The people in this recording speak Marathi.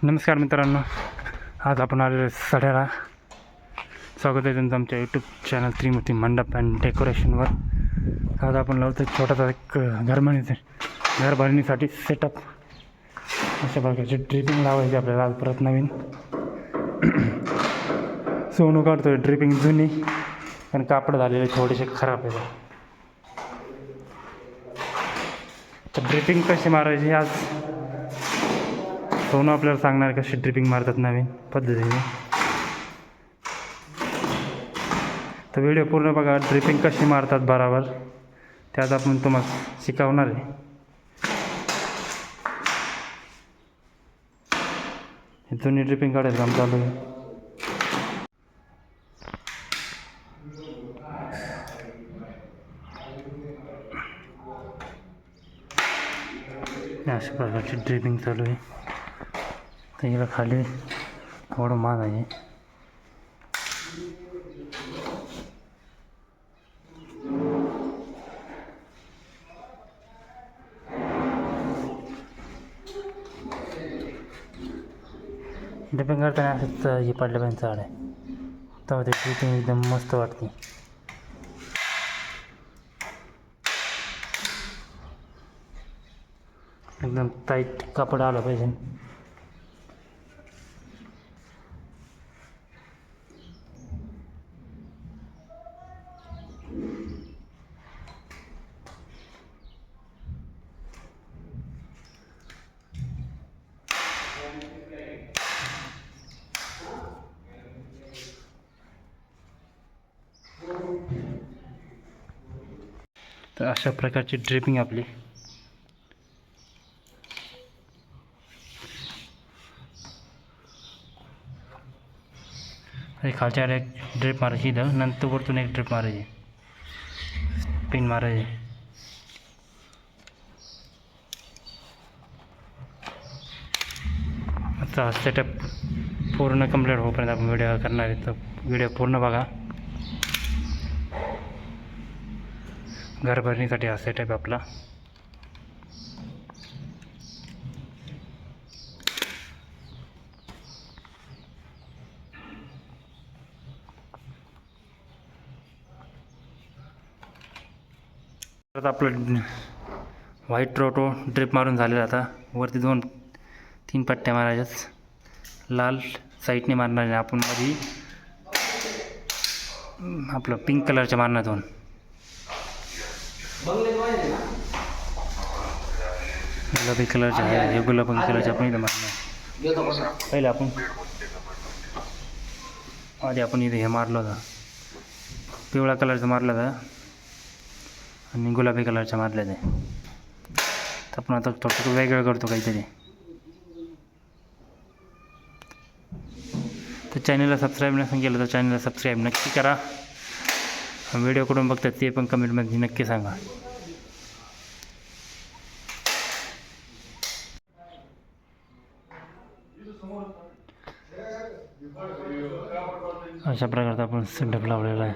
नमस्कार मित्रांनो, आज आपण आलेलो सड्याला. स्वागत आहे तुमचं आमच्या यूट्यूब चॅनल त्रिमूर्ती मंडप अँड डेकोरेशनवर. आज आपण लावतो छोटासा एक घर भरणीसाठी सेटअप. अशा प्रकारची ड्रिपिंग लावायची आपल्याला आज परत नवीन. सोनू काढतोय ड्रिपिंग जुनी, पण कापड झालेले थोडेसे खराब आहे. तर ड्रिपिंग कशी मारायची आज सोनू आपल्याला सांगणार, कशी ड्रिपिंग मारतात नवीन पद्धतीने. तर व्हिडिओ पूर्ण बघा, ड्रिपिंग कशी मारतात बरोबर त्यात आपण तुम्हाला शिकवणार आहे. जुनी ड्रिपिंग काढायचं काम चालू आहे. अशा प्रकारची ड्रिपिंग चालू आहे. तर हिला खाली थोडं मान आहे. ड्रिपिंग करताना असंच हे पडलं पाहिजे झाड आहे, तेव्हा ते ड्रिपिंग एकदम मस्त वाटते. एकदम टाईट कापड आलं पाहिजे. तर अशा प्रकारची ड्रिपिंग आपली. खालच्या एक ड्रिप मारायची इथं, नंतर वरतून एक ड्रिप मारायची, पिन मारायची. आता सेटअप पूर्ण कंप्लीट होईपर्यंत आपण व्हिडिओ करणार आहे. तर व्हिडिओ पूर्ण बघा. घर भरणीसाठी हा सेटअप आपला. परत आपलं व्हाईट रोटो ड्रिप मारून झालेला. आता वरती 2-3 पट्ट्या मारायच्याच, लाल साईडने मारणार आहे आपण, मध्ये आपलं पिंक कलरच्या मारणार 2. गुलाबी कलरच्या आहे, हे गुलाबी कलरच्या आपण इथं मारणार. पहिले आपण आधी आपण इथे हे मारलं होतं, पिवळा कलरचं मारलं होतं आणि गुलाबी कलरच्या मारल्या ते. तर आपण आता थोडं वेगळं करतो काहीतरी. तर चॅनलला सबस्क्राईब नसेल केलं तर चॅनलला सबस्क्राईब नक्की करा. व्हिडिओ कुठून बघतात ते पण कमेंटमध्ये नक्की सांगा. अशा प्रकारचा आपण सेटअप लावलेला आहे.